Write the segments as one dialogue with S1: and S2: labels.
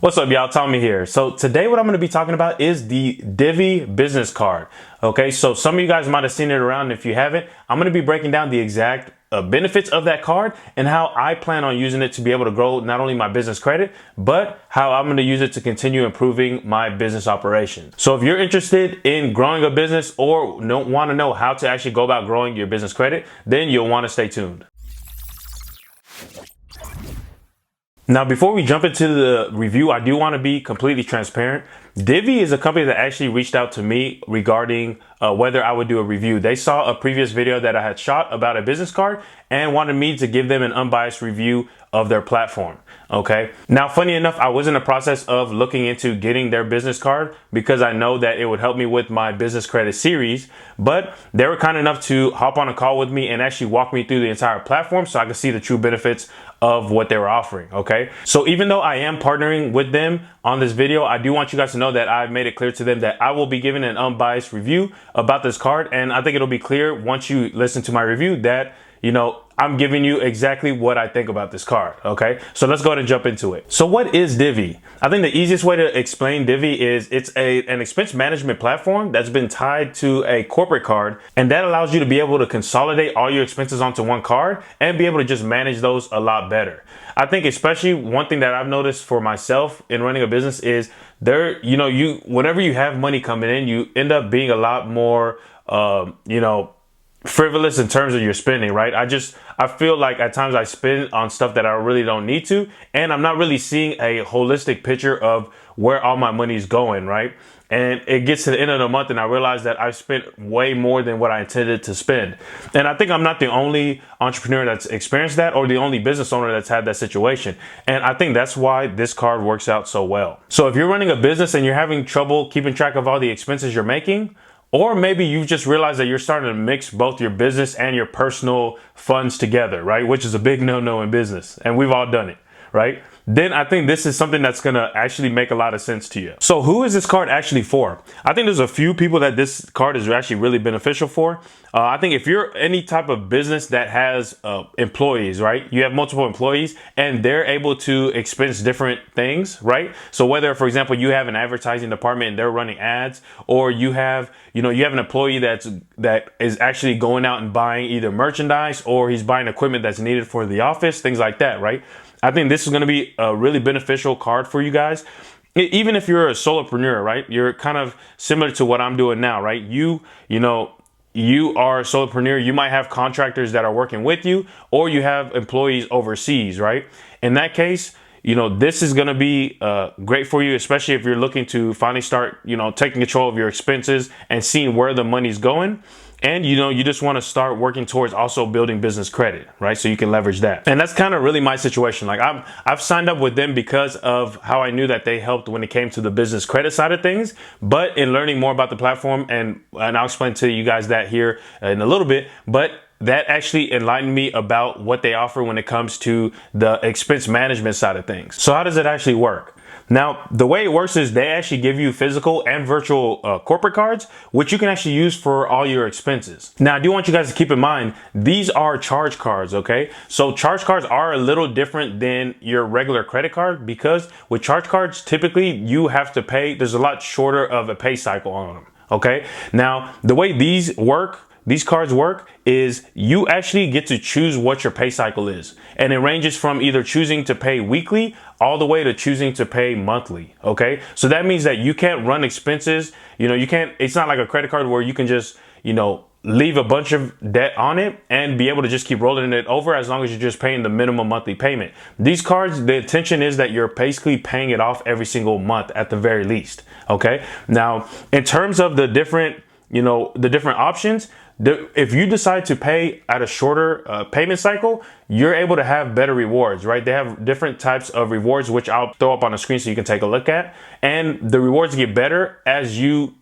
S1: What's up, y'all? Tommy here. So today what I'm going to be talking about is the Divvy business card. Okay, so some of you guys might have seen it around. If you haven't, I'm going to be breaking down the exact benefits of that card and how I plan on using it to be able to grow not only my business credit, but how I'm going to use it to continue improving my business operation. So if you're interested in growing a business or don't want to know how to actually go about growing your business credit, then you'll want to stay tuned. Now, before we jump into the review, I do want to be completely transparent. Divvy is a company that actually reached out to me regarding whether I would do a review. They saw a previous video that I had shot about a business card and wanted me to give them an unbiased review of their platform. Okay. Now, funny enough, I was in the process of looking into getting their business card because I know that it would help me with my business credit series, but they were kind enough to hop on a call with me and actually walk me through the entire platform so I could see the true benefits of what they were offering. Okay. So even though I am partnering with them on this video, I do want you guys to know that I've made it clear to them that I will be giving an unbiased review about this card. And I think it'll be clear once you listen to my review that, I'm giving you exactly what I think about this card. Okay, so let's go ahead and jump into it. So what is Divvy? I think the easiest way to explain Divvy is it's an expense management platform that's been tied to a corporate card, and that allows you to be able to consolidate all your expenses onto one card and be able to just manage those a lot better. I think especially one thing that I've noticed for myself in running a business is whenever you have money coming in, you end up being a lot more, frivolous in terms of your spending, right? I feel like at times I spend on stuff that I really don't need to, and I'm not really seeing a holistic picture of where all my money is going, right? And it gets to the end of the month and I realize that I've spent way more than what I intended to spend. And I think I'm not the only entrepreneur that's experienced that or the only business owner that's had that situation. And I think that's why this card works out so well. So if you're running a business and you're having trouble keeping track of all the expenses you're making, or maybe you've just realized that you're starting to mix both your business and your personal funds together, right? Which is a big no-no in business. And we've all done it, right? Then I think this is something that's going to actually make a lot of sense to you. So who is this card actually for? I think there's a few people that this card is actually really beneficial for. I think if you're any type of business that has employees, right? You have multiple employees and they're able to expense different things, right? So whether, for example, you have an advertising department and they're running ads, or you have an employee that is actually going out and buying either merchandise or he's buying equipment that's needed for the office, things like that, right? I think this is going to be a really beneficial card for you guys. Even if you're a solopreneur, right? You're kind of similar to what I'm doing now, right? You are a solopreneur. You might have contractors that are working with you, or you have employees overseas, right? In that case, this is going to be great for you, especially if you're looking to finally start, taking control of your expenses and seeing where the money's going. And, you just want to start working towards also building business credit, right? So you can leverage that. And that's kind of really my situation. Like I've signed up with them because of how I knew that they helped when it came to the business credit side of things. But in learning more about the platform, and I'll explain to you guys that here in a little bit, but that actually enlightened me about what they offer when it comes to the expense management side of things. So how does it actually work? Now, the way it works is they actually give you physical and virtual corporate cards, which you can actually use for all your expenses. Now, I do want you guys to keep in mind, these are charge cards, okay? So charge cards are a little different than your regular credit card because with charge cards, typically you have to pay, there's a lot shorter of a pay cycle on them, okay? Now, the way these cards work is you actually get to choose what your pay cycle is. And it ranges from either choosing to pay weekly all the way to choosing to pay monthly. Okay. So that means that you can't run expenses. It's not like a credit card where you can just, leave a bunch of debt on it and be able to just keep rolling it over as long as you're just paying the minimum monthly payment. These cards, the intention is that you're basically paying it off every single month at the very least. Okay. Now, in terms of the different options, if you decide to pay at a shorter payment cycle, you're able to have better rewards, right? They have different types of rewards, which I'll throw up on the screen so you can take a look at. And the rewards get better as you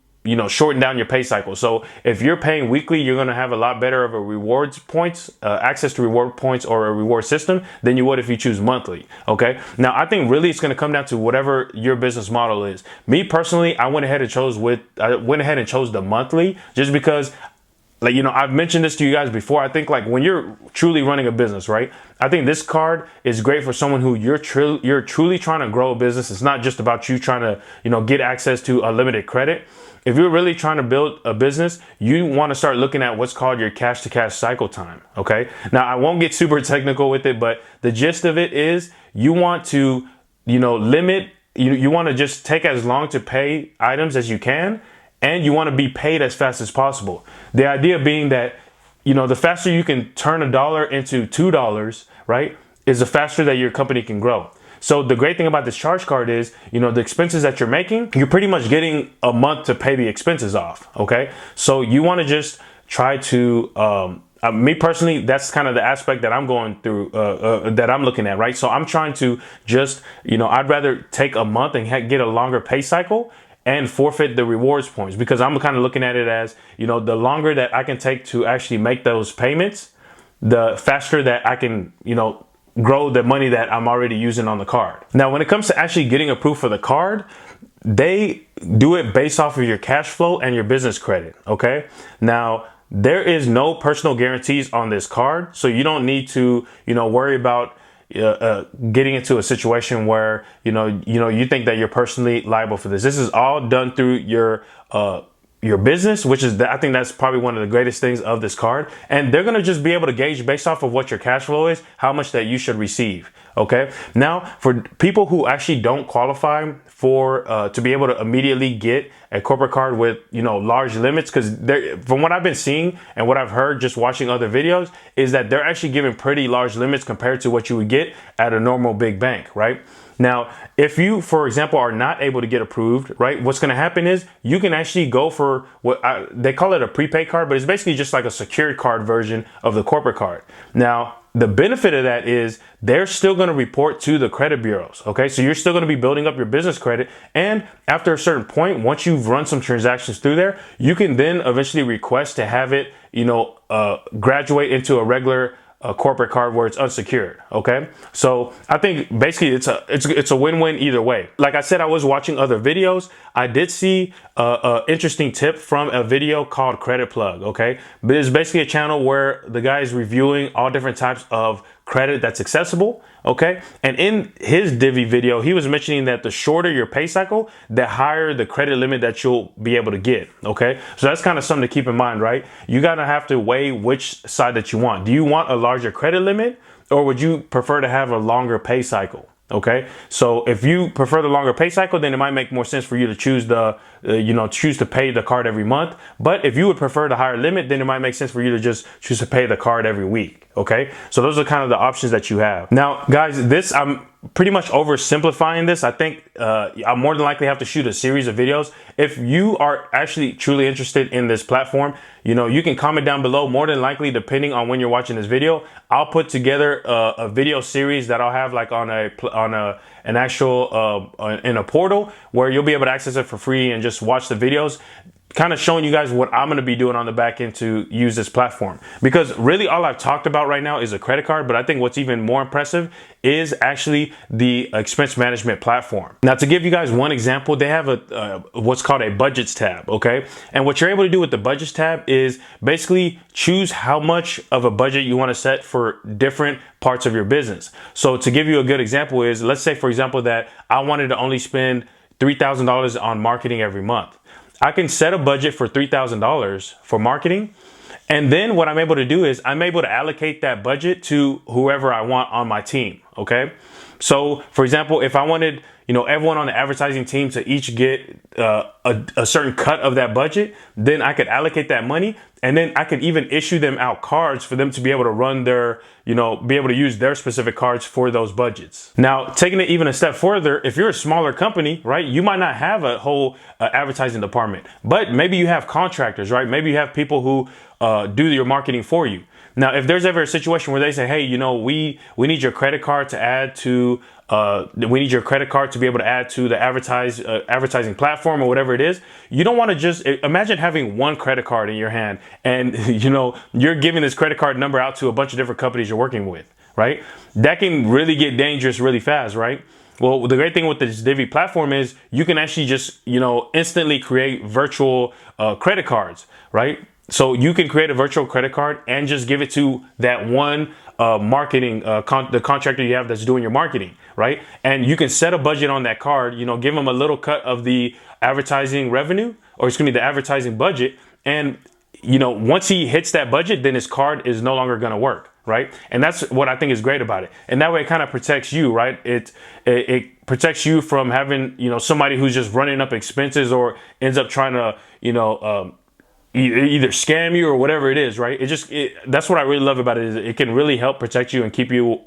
S1: shorten down your pay cycle. So if you're paying weekly, you're going to have a lot better of a rewards points, access to reward points or a reward system than you would if you choose monthly. Okay. Now, I think really it's going to come down to whatever your business model is. Me personally, I went ahead and chose the monthly just because like, you know, I've mentioned this to you guys before. I think like when you're truly running a business, right? I think this card is great for someone who you're truly trying to grow a business. It's not just about you trying to, you know, get access to unlimited credit. If you're really trying to build a business, you want to start looking at what's called your cash to cash cycle time. Okay. Now I won't get super technical with it, but the gist of it is you want to, you know, limit, you want to just take as long to pay items as you can. And you want to be paid as fast as possible. The idea being that, you know, the faster you can turn $1 into $2, right, is the faster that your company can grow. So the great thing about this charge card is, you know, the expenses that you're making, you're pretty much getting a month to pay the expenses off. Okay. So you want to just try to, me personally, that's kind of the aspect that I'm going through, that I'm looking at, right? So I'm trying to just, you know, I'd rather take a month and get a longer pay cycle and forfeit the rewards points, because I'm kind of looking at it as, you know, the longer that I can take to actually make those payments, the faster that I can, you know, grow the money that I'm already using on the card. Now, when it comes to actually getting approved for the card, they do it based off of your cash flow and your business credit. Okay. Now, there is no personal guarantees on this card, so you don't need to, you know, worry about getting into a situation where you think that you're personally liable for this. This is all done through your business, which is I think that's probably one of the greatest things of this card. And they're going to just be able to gauge based off of what your cash flow is, how much that you should receive. Okay. Now, for people who actually don't qualify for to be able to immediately get a corporate card with, you know, large limits, because from what I've been seeing and what I've heard just watching other videos, is that they're actually giving pretty large limits compared to what you would get at a normal big bank, right? Now, if you, for example, are not able to get approved, right, what's going to happen is you can actually go for what they call it a prepaid card, but it's basically just like a secured card version of the corporate card. Now, the benefit of that is they're still going to report to the credit bureaus. Okay. So you're still going to be building up your business credit. And after a certain point, once you've run some transactions through there, you can then eventually request to have it, you know, graduate into a regular corporate card where it's unsecured. Okay. So I think basically it's a win-win either way. Like I said, I was watching other videos. I did see a interesting tip from a video called Credit Plug. Okay. But it's basically a channel where the guy is reviewing all different types of credit that's accessible. Okay. And in his Divvy video, he was mentioning that the shorter your pay cycle, the higher the credit limit that you'll be able to get. Okay. So that's kind of something to keep in mind, right? You got to have to weigh which side that you want. Do you want a larger credit limit, or would you prefer to have a longer pay cycle? Okay. So if you prefer the longer pay cycle, then it might make more sense for you to choose choose to pay the card every month. But if you would prefer the higher limit, then it might make sense for you to just choose to pay the card every week. Okay. So those are kind of the options that you have. Now, guys, I'm pretty much oversimplifying this. I think I'll more than likely have to shoot a series of videos. If you are actually truly interested in this platform, you know, you can comment down below. More than likely, depending on when you're watching this video, I'll put together a video series that I'll have like in a portal where you'll be able to access it for free and just watch the videos, kind of showing you guys what I'm going to be doing on the back end to use this platform. Because really all I've talked about right now is a credit card, but I think what's even more impressive is actually the expense management platform. Now, to give you guys one example, they have what's called a budgets tab. Okay. And what you're able to do with the budgets tab is basically choose how much of a budget you want to set for different parts of your business. So to give you a good example is, let's say, for example, that I wanted to only spend $3,000 on marketing every month. I can set a budget for $3,000 for marketing. And then what I'm able to do is I'm able to allocate that budget to whoever I want on my team. Okay. So for example, if I wanted, you know, everyone on the advertising team to each get a certain cut of that budget, then I could allocate that money. And then I could even issue them out cards for them to be able to run their, you know, be able to use their specific cards for those budgets. Now, taking it even a step further, if you're a smaller company, right, you might not have a whole advertising department, but maybe you have contractors, right? Maybe you have people who do your marketing for you. Now, if there's ever a situation where they say, hey, you know, we need your credit card to add to, we need your credit card to be able to add to the advertising platform or whatever it is. You don't want to just imagine having one credit card in your hand and, you know, you're giving this credit card number out to a bunch of different companies you're working with, right? That can really get dangerous really fast, right? Well, the great thing with this Divvy platform is you can actually just, you know, instantly create virtual credit cards, right? So you can create a virtual credit card and just give it to that one marketing, the contractor you have that's doing your marketing, right? And you can set a budget on that card, give them a little cut of the advertising revenue, or excuse me, the advertising budget. And, once he hits that budget, then his card is no longer going to work, right? And that's what I think is great about it. And that way it kind of protects you, right? It protects you from having, somebody who's just running up expenses or ends up trying to, either scam you or whatever it is, right? That's what I really love about it, is it can really help protect you and keep you,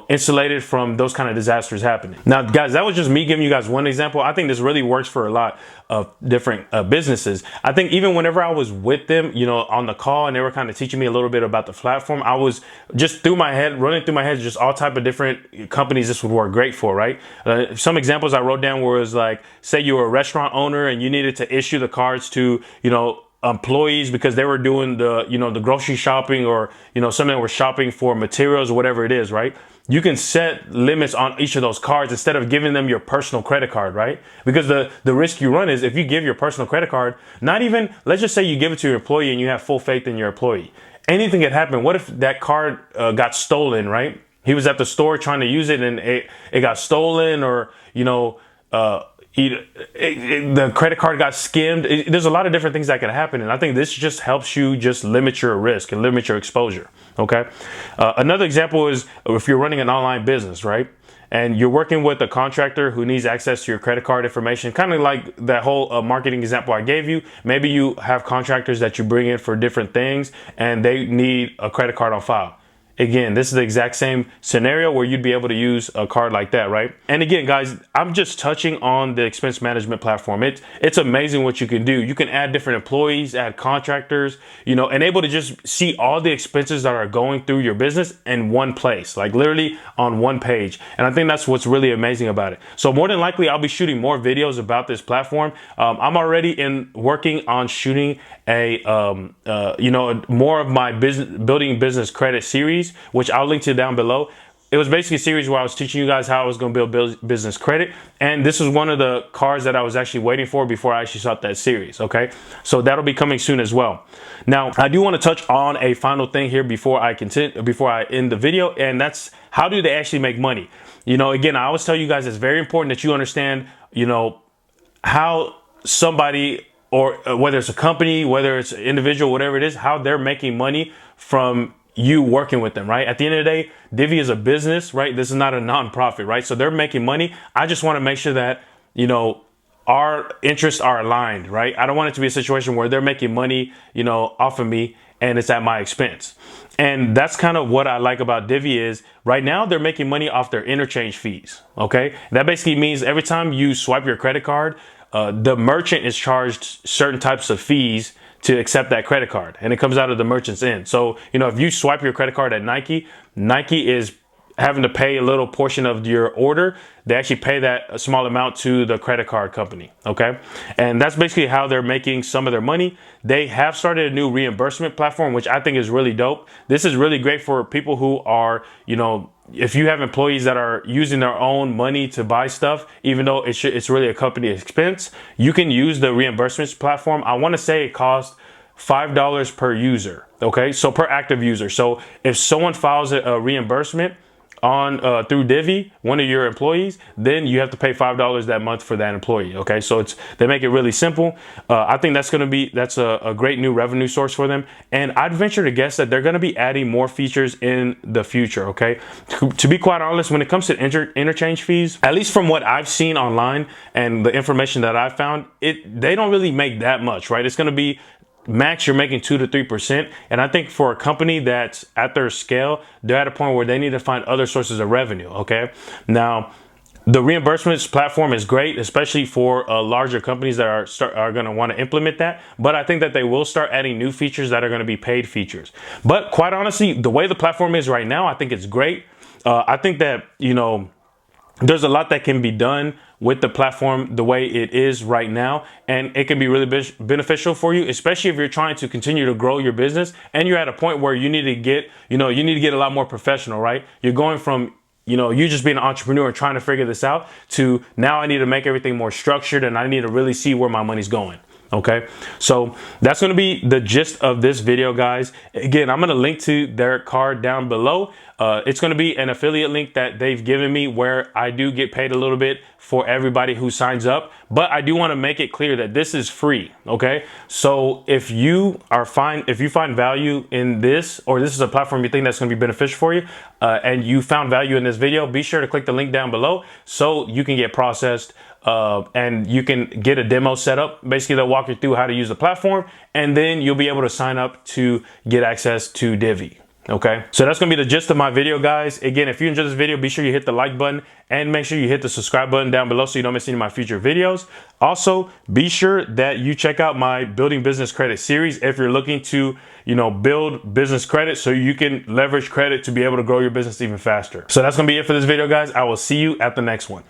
S1: insulated from those kind of disasters happening. Now, guys, that was just me giving you guys one example. I think this really works for a lot of different businesses. I think even whenever I was with them, on the call, and they were kind of teaching me a little bit about the platform, I was just running through my head, just all type of different companies this would work great for, right? Some examples I wrote down was like, say you were a restaurant owner and you needed to issue the cards to, employees because they were doing the grocery shopping, or some that were shopping for materials or whatever it is, right? You can set limits on each of those cards instead of giving them your personal credit card, right? Because the risk you run is, if you give your personal credit card, let's just say you give it to your employee and you have full faith in your employee, anything could happen. What if that card got stolen, right? He was at the store trying to use it and it got stolen, or the credit card got skimmed. There's a lot of different things that can happen, and I think this just helps you just limit your risk and limit your exposure. Okay. Another example is if you're running an online business, right? And you're working with a contractor who needs access to your credit card information, kind of like that whole marketing example I gave you. Maybe you have contractors that you bring in for different things, and they need a credit card on file. Again, this is the exact same scenario where you'd be able to use a card like that, right? And again, guys, I'm just touching on the expense management platform. It's amazing what you can do. You can add different employees, add contractors, and able to just see all the expenses that are going through your business in one place, like literally on one page. And I think that's what's really amazing about it. So more than likely, I'll be shooting more videos about this platform. I'm already working on shooting more of my building business credit series, which I'll link to down below. It was basically a series where I was teaching you guys how I was going to build business credit. And this was one of the cards that I was actually waiting for before I actually shot that series. Okay. So that'll be coming soon as well. Now, I do want to touch on a final thing here before I end the video. And that's, how do they actually make money? Again, I always tell you guys, it's very important that you understand, how somebody, or whether it's a company, whether it's an individual, whatever it is, how they're making money from you working with them, right? At the end of the day, Divvy is a business, right? This is not a nonprofit, right? So they're making money. I just want to make sure that, our interests are aligned, right? I don't want it to be a situation where they're making money, off of me and it's at my expense. And that's kind of what I like about Divvy is right now they're making money off their interchange fees, okay? That basically means every time you swipe your credit card, the merchant is charged certain types of fees to accept that credit card, and it comes out of the merchant's end. So, if you swipe your credit card at Nike is having to pay a little portion of your order. They actually pay that a small amount to the credit card company. Okay. And that's basically how they're making some of their money. They have started a new reimbursement platform, which I think is really dope. This is really great for people who are, if you have employees that are using their own money to buy stuff, even though it's really a company expense, you can use the reimbursements platform. I want to say it costs $5 per user. Okay. So per active user. So if someone files a reimbursement on through Divvy, one of your employees, then you have to pay $5 that month for that employee. Okay, so they make it really simple. I think that's a great new revenue source for them, and I'd venture to guess that they're going to be adding more features in the future. Okay, to be quite honest, when it comes to interchange fees, at least from what I've seen online and the information that I've found, they don't really make that much, right? It's going to be max, you're making 2 to 3%. And I think for a company that's at their scale, they're at a point where they need to find other sources of revenue. Okay. Now, the reimbursements platform is great, especially for larger companies that are going to want to implement that. But I think that they will start adding new features that are going to be paid features. But quite honestly, the way the platform is right now, I think it's great. I think that, there's a lot that can be done with the platform the way it is right now, and it can be really beneficial for you, especially if you're trying to continue to grow your business and you're at a point where you need to get a lot more professional, right? You're going from, you just being an entrepreneur and trying to figure this out to now I need to make everything more structured and I need to really see where my money's going. Okay, so that's going to be the gist of this video, guys. Again, I'm going to link to their card down below. It's going to be an affiliate link that they've given me where I do get paid a little bit for everybody who signs up, but I do want to make it clear that this is free. Okay, so if you find value in this, or this is a platform you think that's going to be beneficial for you, and you found value in this video, be sure to click the link down below so you can get processed. And you can get a demo set up. Basically, they'll walk you through how to use the platform, and then you'll be able to sign up to get access to Divvy. Okay, so that's gonna be the gist of my video, guys. Again, if you enjoyed this video, be sure you hit the like button and make sure you hit the subscribe button down below so you don't miss any of my future videos. Also, be sure that you check out my Building Business Credit series if you're looking to, build business credit so you can leverage credit to be able to grow your business even faster. So that's gonna be it for this video, guys. I will see you at the next one.